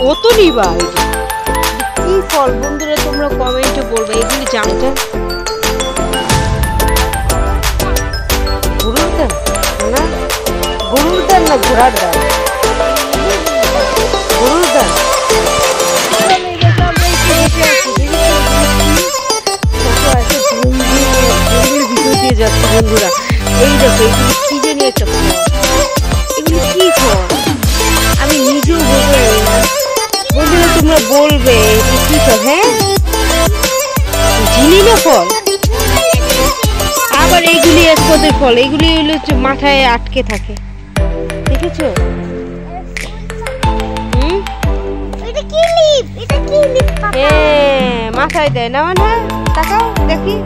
কত নিবা? কি ফল বন্ধুরা তোমরা কমেন্টে বলবে, এগুলি জানতে। গরুর দান না, গরুর দান না ঘোড়ার দান? গরুর দান। যাচ্ছে বন্ধুরা, এই দেখো এগুলি কি জানি একটা ফল, এগুলি কি ফল আমি নিজেও বলতে পারি না। বন্ধুরা তোমরা বলবে যে কি ফল? হ্যাঁ, ঝিলিনা ফল। আবার এইগুলি এক পদের ফল, এগুলি হলো মাথায় আটকে থাকে, দেখেছো? হ্যাঁ, মাথায় দেয় না মানে, তাকাও দেখি,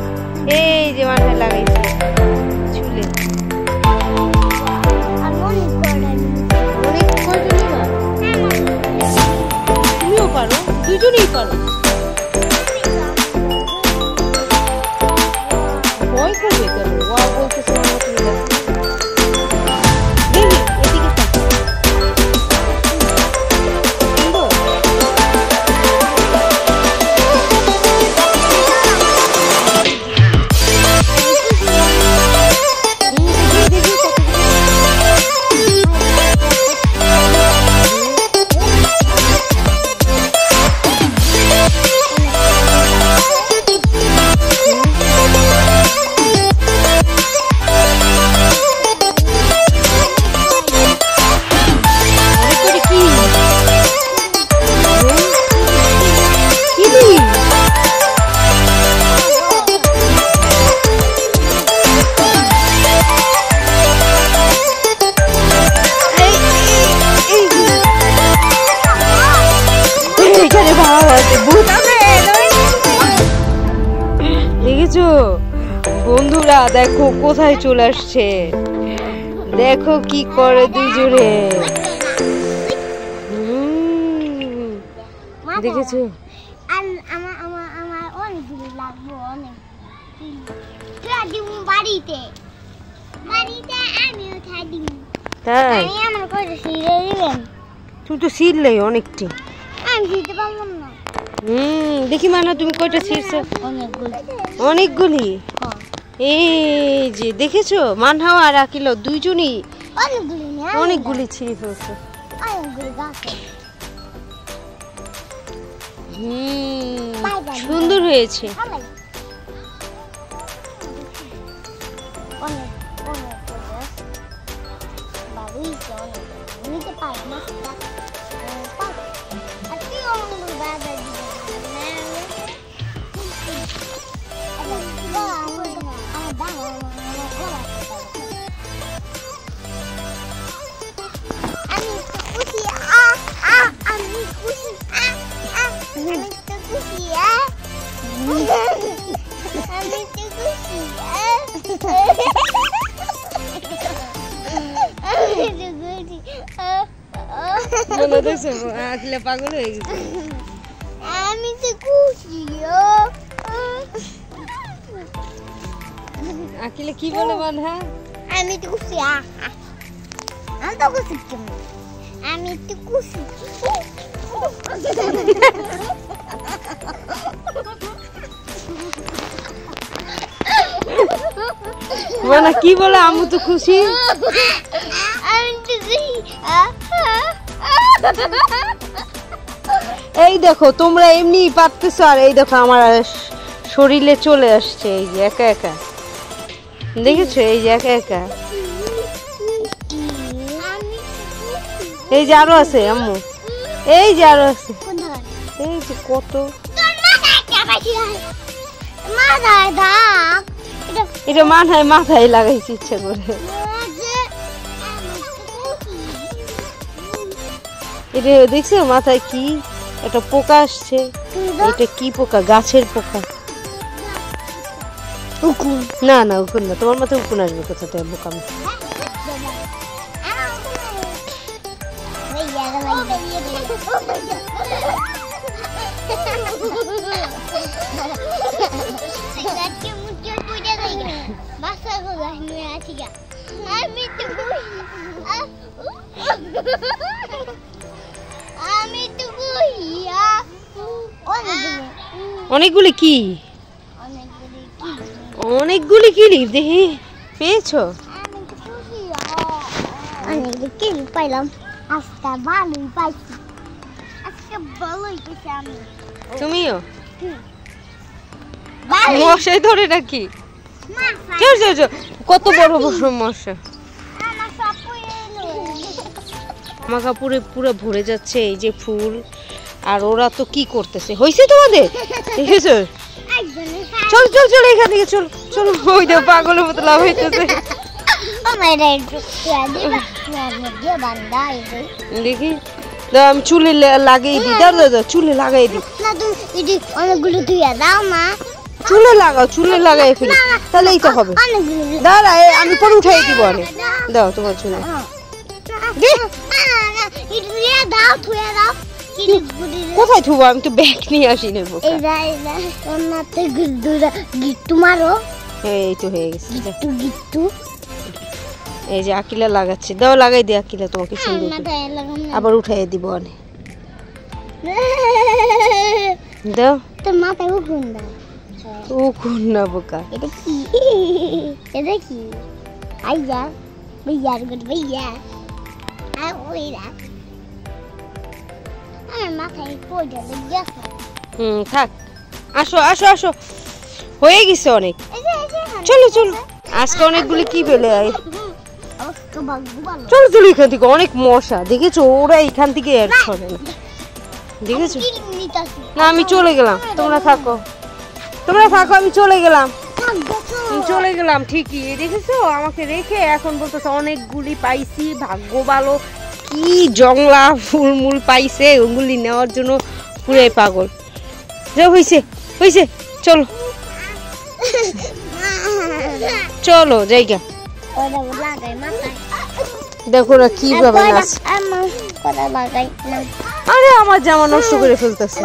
এই যে মাথায় লাগাইছে চুলে। তুমিও পারো, দুজনেই পারো। ভয় করবে কেন? ওয়া বলতেছে আমার মতো বন্ধুরা দেখো কোথায় চলে আসছে, দেখো কি করে দুজনে, দেখেছো? তাই তুমি তো ছিড়লে অনেকটি। দেখি মানা তুমি কয়টা ছিড়ছো? অনেকগুলি। এই যে দেখেছো, মানহাও আর আকিল দুইজনই অনেকগুলি ছিঁড়ে ফেলছে। সুন্দর হয়েছে। পাগল হয়ে গেছে। আমি তো খুশি। আকিলে কি বলে বান্ধা? আমি তো খুশি। আমি তো খুশি। আমি তো খুশি। মানে কি বলে? আমি তো খুশি। আমি তো খুশি। এই দেখো তোমরা এমনি পারতেছো, আর এই দেখো আমার শরীরে চলে আসছে, এই যে একা একা, দেখেছো? এই যে একা একা, এই যে আরো আছে আম্মু, এই যে আরো আছে, এই যে কত। এটা মাথায় লাগাইছি ইচ্ছা করে। এটা দেখছো মাথায় কি একটা পোকা আসছে? এটা কি পোকা? গাছের পোকা। উকুন? না না, উকুন না। তোমার মাথায় উকুন আসবে কোথা থেকে? বোকা। আমি তো অনেকগুলি কি? অনেকগুলি কিলিপ দেখি পেয়েছো? অনেকগুলি কিলিপ পাইলাম। আজকে ভালোই পাইছি। আজকে ভালোই পেয়েছি আমি। তুমিও? মশাই ধরে নাকি? কত বড় বড় মশা। আমার কাপড়ে পুরো ভরে যাচ্ছে এই যে ফুল। আর ওরা তো কি করতেছে? হয়েছে তোমাদের? দেখেছো? চল চল চল এখান থেকে চল চল। ওই দেখো পাগলের মতো লাভ হইতেছে। দেখি আমি চুলে লাগিয়ে দিই। দাও চুলে লাগাই দিই। অনেকগুলো ধুয়ে দাও না। চুলে লাগাও, চুলে লাগাই ফেলি, তাহলেই তো হবে। দাঁড়া আমি পরে উঠাই দিব। অনেক দাও তোমার চুলে। কোথায় থুবো? আমি তো ব্যাগ নিয়ে আসি নেবো। এই তো হয়ে গেছে। এই যে আকিলা লাগাচ্ছে। দাও লাগাই দি আকিলা তোমাকে সুন্দর। আবার উঠাই দিব। অনেক দাও। তোর মাথায় উকুন দাও। উকুন না বোকা। এটা কি? এটা কি? আইয়া ভাইয়া গুড ভাইয়া। আর ওইরা আমার মাথায় পড়ে গেছে। থাক। আসো আসো আসো, হয়ে গেছে অনেক। চলো চলো। আজকে অনেকগুলি কি পেলে? চলো চলো এখান থেকে। অনেক মশা দেখেছো? ওরা এখান থেকে এর ছড়ে না। দেখেছো? না আমি চলে গেলাম। তোমরা থাকো, তোমরা থাকো, আমি চলে গেলাম। চলে গেলাম ঠিকই। দেখেছো আমাকে রেখে এখন বলতেছে অনেকগুলি পাইছি, ভাগ্য ভালো। কি জংলা ফুলমূল পাইছে, ওগুলি নেওয়ার জন্য পুরাই পাগল। যা হয়েছে হয়েছে, চলো চলো জায়গা। দেখো না কিভাবে নাচ। আরে আমার জামা নষ্ট করে ফেলতেছে।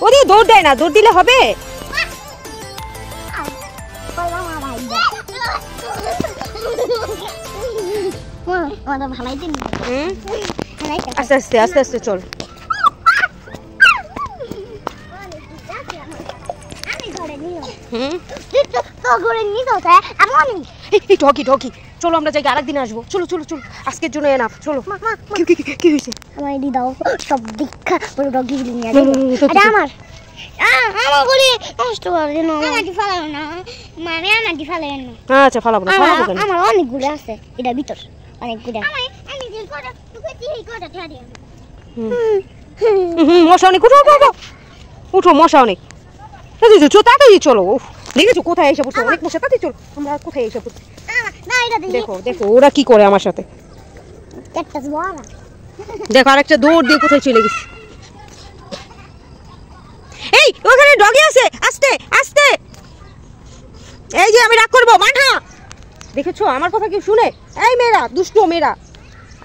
ওরে দৌড় দেয় না, দৌড় দিলে হবে। আস্তে আস্তে আস্তে আস্তে চল। চলো আমরা যাই, আরেকদিন আসবো। চলো চলো চলো, আজকের জন্য এনাফ। চলো। কি হয়েছে? আমার এডি দাও সব দেখা পুরো ডগি নিয়ে যাও। আরে আমার গলি নষ্ট করে দিন। আমাকে ফালাও না মানে, আমাকে ফালাও না। আচ্ছা ফালাবো না, ফালাবো কেন? আমার অনেকগুলো আছে এটা ভিতর, অনেকগুলো। আমি যে কোটা টুকেছি এই কোটা ঠা দিও। মশা অনেক। উঠো উঠো উঠো, মশা অনেক। তাড়াতাড়ি চলো। দেখেছো কোথায় এসে পড়ছে? অনেক মশা। তাড়াতাড়ি চলো। আমরা কোথায় এসে পড়ছি? দেখো দেখো ওরা কি করে আমার সাথে। দেখো আরেকটা দৌড় দিয়ে কোথায় চলে গেছে। এই ওখানে ডগি আছে, আস্তে আস্তে। এই যে আমি রাগ করবো। মাঠা দেখেছো আমার কথা কি শুনে? এই মেয়েরা, দুষ্ট মেয়েরা,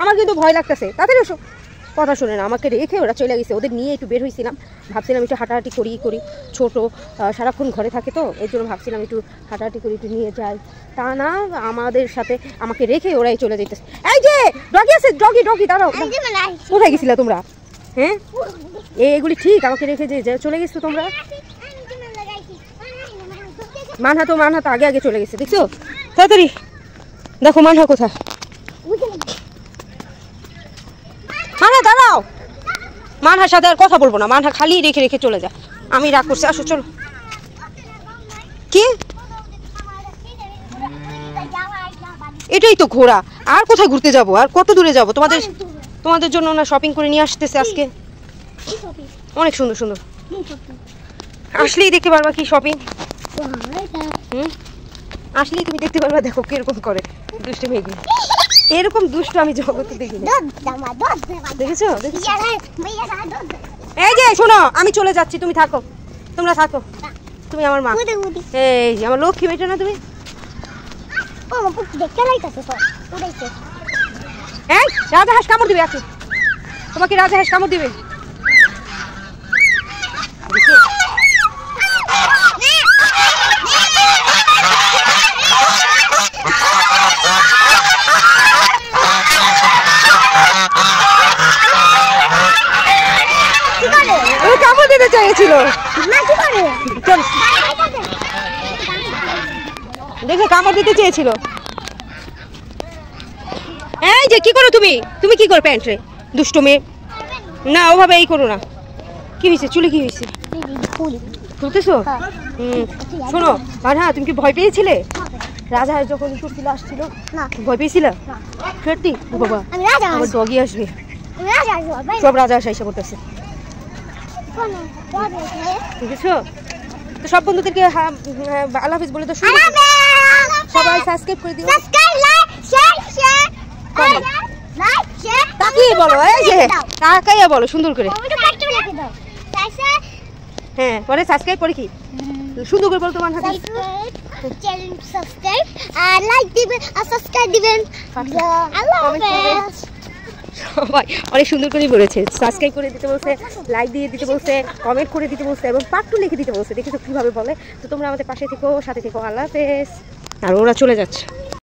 আমার কিন্তু ভয় লাগতেছে। তাড়াতাড়ি এসো। কথা শুনে না, আমাকে রেখে ওরা চলে গেছে। ওদের নিয়ে একটু বের হয়েছিলাম, ভাবছিলাম একটু হাঁটাহাঁটি করি। ছোট সারাক্ষণ ঘরে থাকে তো, এই জন্য ভাবছিলাম একটু হাঁটাহাঁটি করি, একটু নিয়ে যাই। তা না, আমাদের সাথে আমাকে রেখে ওরাই চলে যেতেছে। এই যে ডগি আছে, ডগি ডগি দাঁড়াও। কোথায় গেছিলা তোমরা? হ্যাঁ এইগুলি ঠিক আমাকে রেখে যে চলে গেছো তোমরা। মানহা তো আগে আগে চলে গেছে। দেখছো? তাড়াতাড়ি দেখো মানহা কোথায়। মানহা দাঁড়াও। মানহার সাথে আর কথা বলবো না। মানহা খালি রেখে রেখে চলে যায়। আমি রাগ করছি। আসো চলো। কি? এটাই তো ঘোরা। আর কোথায় ঘুরতে যাব? আর কত দূরে যাব? তোমাদের জন্য না শপিং করে নিয়ে আসতেছে আজকে। অনেক সুন্দর সুন্দর। আসলেই দেখতে পারবা কি শপিং। আসলেই তুমি দেখতে পারবা। দেখো কিরকম করে দুষ্ট মেয়েগুলো। এরকম দুষ্ট আমি জগতে দেখিনি। দেখেছো? এই যে শোনো, আমি চলে যাচ্ছি, তুমি থাকো। তোমরা থাকো, তুমি আমার মা। এই যে আমার লক্ষ্মী মেয়েটা না তুমি। এই রাজা হাঁস কামড় দিবে। আছে তোমাকে রাজা হাঁস কামড় দিবে। চেয়েছিল। মা কি করে চল দেখে কামড় দিতে চেয়েছিল। এই যে কি করো তুমি, তুমি কি করো প্যান্ট রে দুষ্ট মেয়ে, না ওভাবে এই করো না। কি হয়েছে চুলে কি হয়েছে ফুল তুলতেছো? হ্যাঁ। শোনো আর হ্যাঁ তুমি কি ভয় পেয়েছিলে রাজা যখন চলে আসছিল? না ভয় পেয়েছিল? না। সত্যি? ও বাবা আমি রাজা আমার ডগি আসবে, আমি রাজা ভাই সব রাজা এসে করতেছে কোন বড় বুঝেছো? তো সব বন্ধুদেরকে আল্লাহ হাফেজ বলে তো শুরু করো। সবাই সাবস্ক্রাইব করে দিও। Subscribe like share share Comment. Like share তাকিয়ে বলো, এই যে তাকাইয়া বলো সুন্দর করে। কমেন্টে পাঠ্য লিখে দাও তাইছে হ্যাঁ পরে সাবস্ক্রাইব করে কি সুন্দর করে বলো তোমার হাতে। সাবস্ক্রাইব চ্যানেল সাবস্ক্রাইব আর লাইক দিবেন আর সাবস্ক্রাইব দিবেন আল্লাহ Comment করবেন। হাফেজ সবাই অনেক সুন্দর করে বলেছে, সাবস্ক্রাইব করে দিতে বলছে, লাইক দিয়ে দিতে বলছে, কমেন্ট করে দিতে বলছে এবং পার্ট 2 লিখে দিতে বলছে। দেখেছো কিভাবে বলে? তো তোমরা আমাদের পাশে থেকো, সাথে থেকো। আল্লাহ হাফেজ। আর ওরা চলে যাচ্ছে।